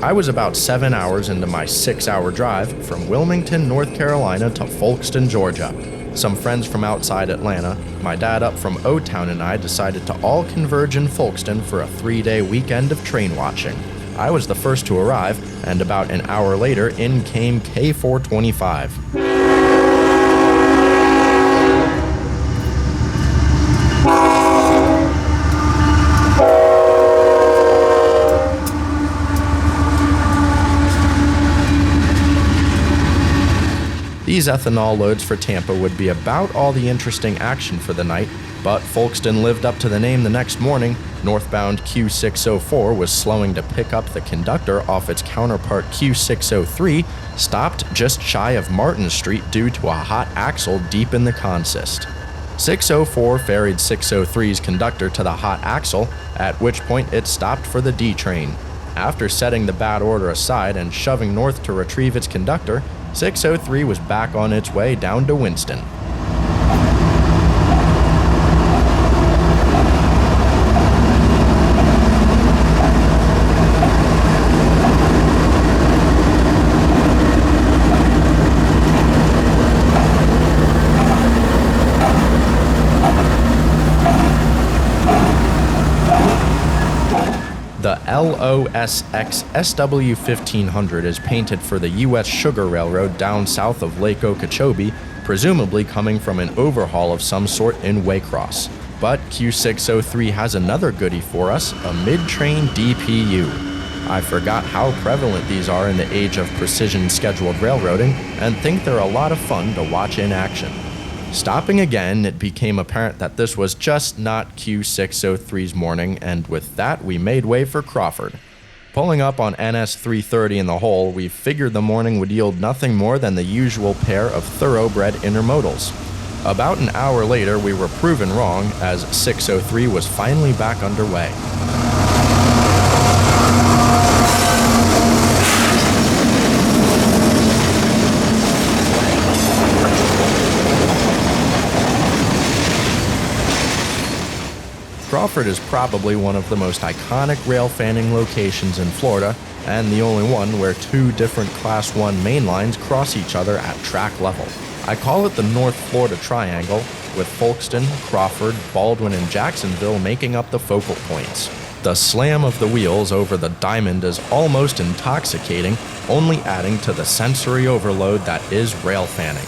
I was about 7 hours into my 6-hour drive from Wilmington, North Carolina to Folkston, Georgia. Some friends from outside Atlanta, my dad up from O-Town, and I decided to all converge in Folkston for a 3-day weekend of train watching. I was the first to arrive, and about an hour later, in came K425. These ethanol loads for Tampa would be about all the interesting action for the night, but Folkston lived up to the name the next morning. Northbound Q604 was slowing to pick up the conductor off its counterpart Q603, stopped just shy of Martin Street due to a hot axle deep in the consist. 604 ferried 603's conductor to the hot axle, at which point it stopped for the D train. After setting the bad order aside and shoving north to retrieve its conductor, 603 was back on its way down to Winston. The LOSX SW1500 is painted for the U.S. Sugar Railroad down south of Lake Okeechobee, presumably coming from an overhaul of some sort in Waycross. But Q603 has another goodie for us, a mid-train DPU. I forgot how prevalent these are in the age of precision scheduled railroading, and think they're a lot of fun to watch in action. Stopping again, it became apparent that this was just not Q603's morning, and with that, we made way for Crawford. Pulling up on NS 330 in the hole, we figured the morning would yield nothing more than the usual pair of thoroughbred intermodals. About an hour later, we were proven wrong, as 603 was finally back underway. Crawford is probably one of the most iconic rail fanning locations in Florida, and the only one where two different Class 1 main lines cross each other at track level. I call it the North Florida Triangle, with Folkston, Crawford, Baldwin, and Jacksonville making up the focal points. The slam of the wheels over the diamond is almost intoxicating, only adding to the sensory overload that is rail fanning.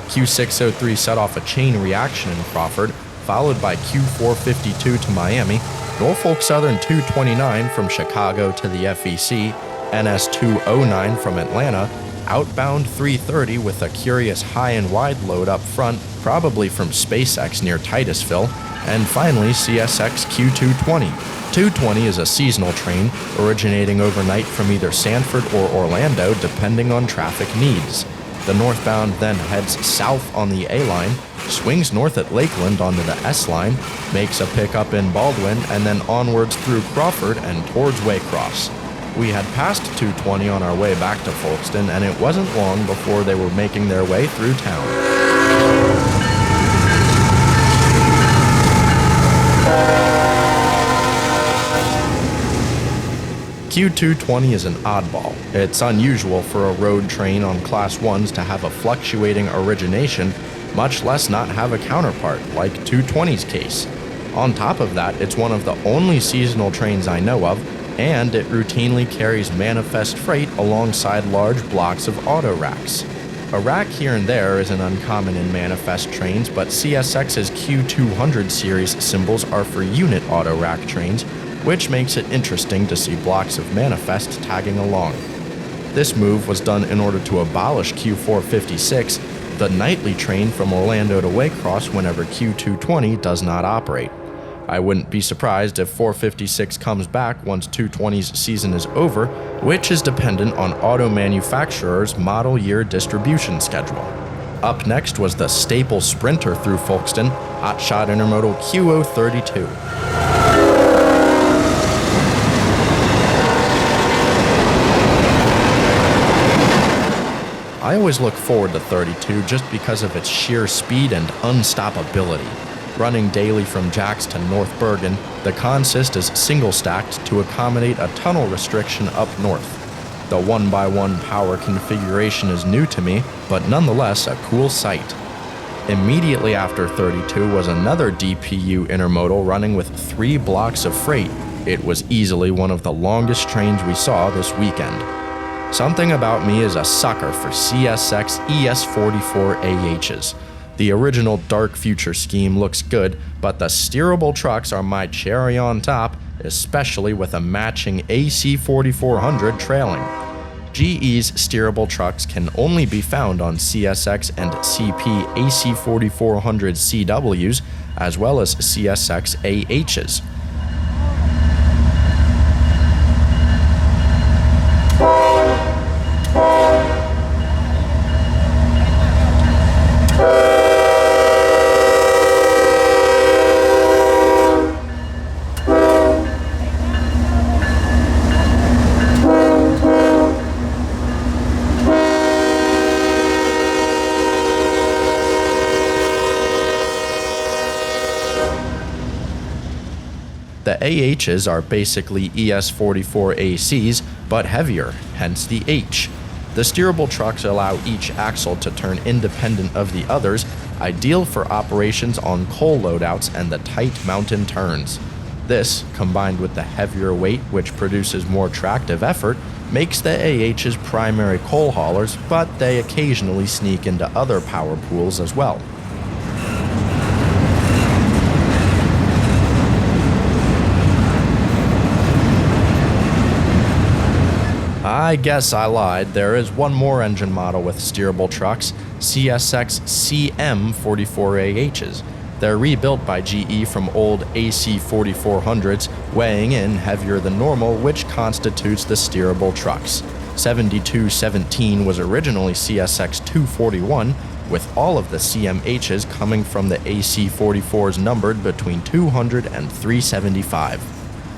Q603 set off a chain reaction in Crawford, followed by Q452 to Miami, Norfolk Southern 229 from Chicago to the FEC, NS 209 from Atlanta, outbound 330 with a curious high and wide load up front, probably from SpaceX near Titusville, and finally CSX Q220. 220 is a seasonal train originating overnight from either Sanford or Orlando depending on traffic needs. The northbound then heads south on the A line, swings north at Lakeland onto the S line, makes a pickup in Baldwin, and then onwards through Crawford and towards Waycross. We had passed 220 on our way back to Folkston, and it wasn't long before they were making their way through town. Q220 is an oddball. It's unusual for a road train on Class 1s to have a fluctuating origination, much less not have a counterpart, like 220's case. On top of that, it's one of the only seasonal trains I know of, and it routinely carries manifest freight alongside large blocks of auto racks. A rack here and there isn't uncommon in manifest trains, but CSX's Q200 series symbols are for unit auto rack trains, which makes it interesting to see blocks of manifest tagging along. This move was done in order to abolish Q456, the nightly train from Orlando to Waycross whenever Q220 does not operate. I wouldn't be surprised if 456 comes back once 220's season is over, which is dependent on auto manufacturers' model year distribution schedule. Up next was the staple sprinter through Folkston, hotshot intermodal Q032. I always look forward to 32 just because of its sheer speed and unstoppability. Running daily from Jax to North Bergen, the consist is single-stacked to accommodate a tunnel restriction up north. The 1x1 power configuration is new to me, but nonetheless a cool sight. Immediately after 32 was another DPU Intermodal running with 3 blocks of freight. It was easily one of the longest trains we saw this weekend. Something about me is a sucker for CSX ES44 AHs. The original Dark Future scheme looks good, but the steerable trucks are my cherry on top, especially with a matching AC4400 trailing. GE's steerable trucks can only be found on CSX and CP AC4400 CWs, as well as CSX AHs. The AHs are basically ES44 ACs, but heavier, hence the H. The steerable trucks allow each axle to turn independent of the others, ideal for operations on coal loadouts and the tight mountain turns. This, combined with the heavier weight which produces more tractive effort, makes the AHs primary coal haulers, but they occasionally sneak into other power pools as well. I guess I lied. There is one more engine model with steerable trucks, CSX CM44 AHs. They're rebuilt by GE from old AC4400s, weighing in heavier than normal, which constitutes the steerable trucks. 7217 was originally CSX 241, with all of the CMHs coming from the AC44s numbered between 200 and 375.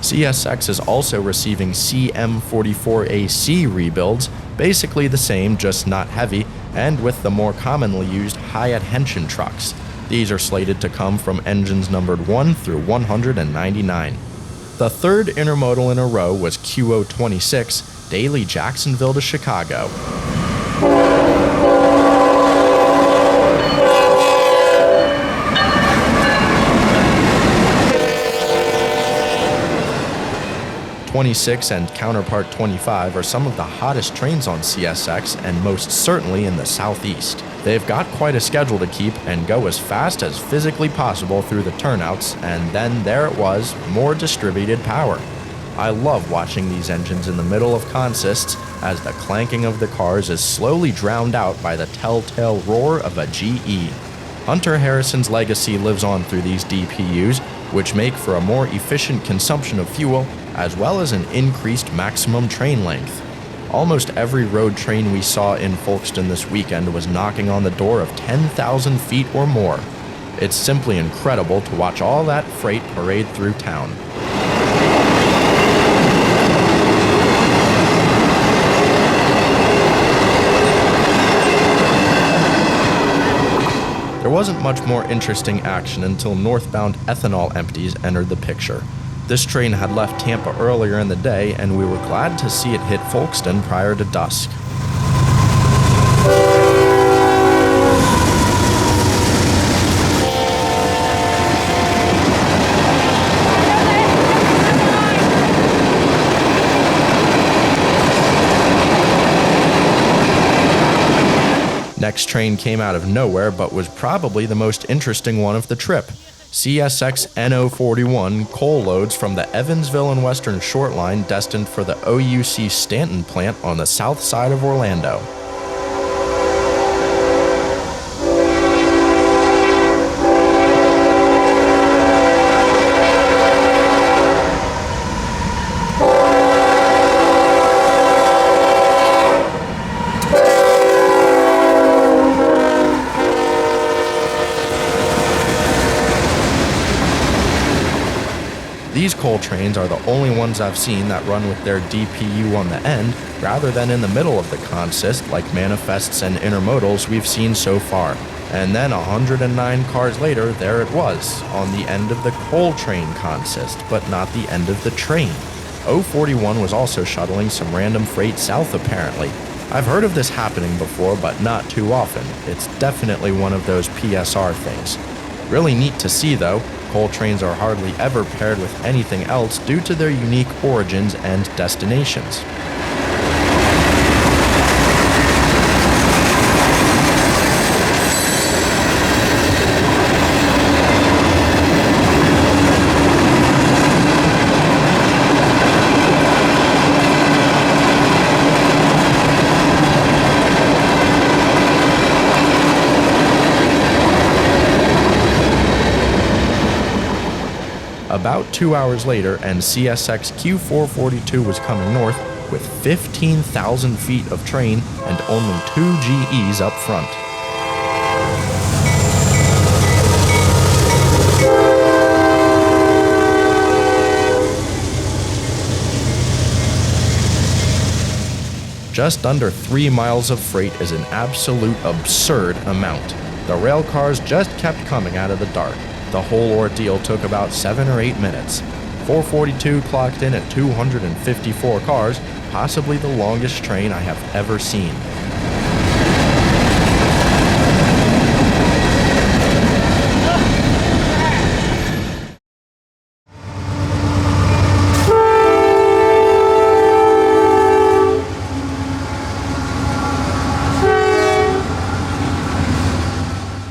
CSX is also receiving CM44AC rebuilds, basically the same, just not heavy, and with the more commonly used high-adhesion trucks. These are slated to come from engines numbered 1 through 199. The third intermodal in a row was Q603, daily Jacksonville to Chicago. '26 and counterpart 25 are some of the hottest trains on CSX and most certainly in the southeast. They've got quite a schedule to keep and go as fast as physically possible through the turnouts, and then there it was, more distributed power. I love watching these engines in the middle of consists as the clanking of the cars is slowly drowned out by the telltale roar of a GE. Hunter Harrison's legacy lives on through these DPUs, which make for a more efficient consumption of fuel, as well as an increased maximum train length. Almost every road train we saw in Folkston this weekend was knocking on the door of 10,000 feet or more. It's simply incredible to watch all that freight parade through town. There wasn't much more interesting action until northbound ethanol empties entered the picture. This train had left Tampa earlier in the day, and we were glad to see it hit Folkston prior to dusk. Next train came out of nowhere, but was probably the most interesting one of the trip. CSX NO41 coal loads from the Evansville and Western Short Line destined for the OUC Stanton plant on the south side of Orlando. These coal trains are the only ones I've seen that run with their DPU on the end, rather than in the middle of the consist like manifests and intermodals we've seen so far. And then 109 cars later, there it was, on the end of the coal train consist, but not the end of the train. 041 was also shuttling some random freight south apparently. I've heard of this happening before, but not too often. It's definitely one of those PSR things. Really neat to see though. Coal trains are hardly ever paired with anything else due to their unique origins and destinations. About 2 hours later, and CSX Q442 was coming north with 15,000 feet of train and only 2 GEs up front. Just under 3 miles of freight is an absolute absurd amount. The rail cars just kept coming out of the dark. The whole ordeal took about 7 or 8 minutes. 442 clocked in at 254 cars, possibly the longest train I have ever seen.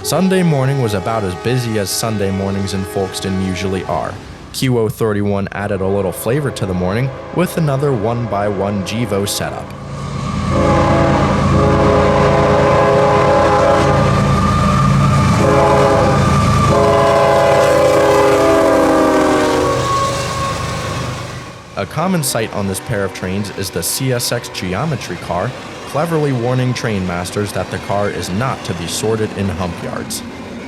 Sunday morning was about as busy as Sunday mornings in Folkston usually are. Q031 added a little flavor to the morning with another 1x1 GEVO setup. A common sight on this pair of trains is the CSX geometry car, cleverly warning train masters that the car is not to be sorted in hump yards.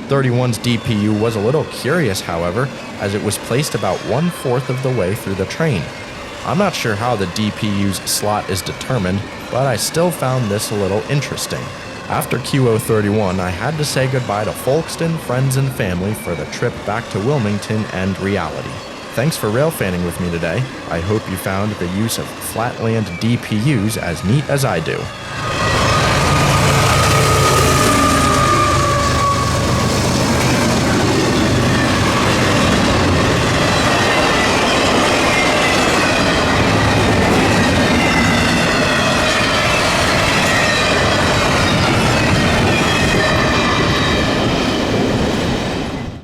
31's DPU was a little curious, however, as it was placed about 1/4 of the way through the train. I'm not sure how the DPU's slot is determined, but I still found this a little interesting. After Q031, I had to say goodbye to Folkston, friends, and family for the trip back to Wilmington and reality. Thanks for rail fanning with me today. I hope you found the use of flatland DPUs as neat as I do.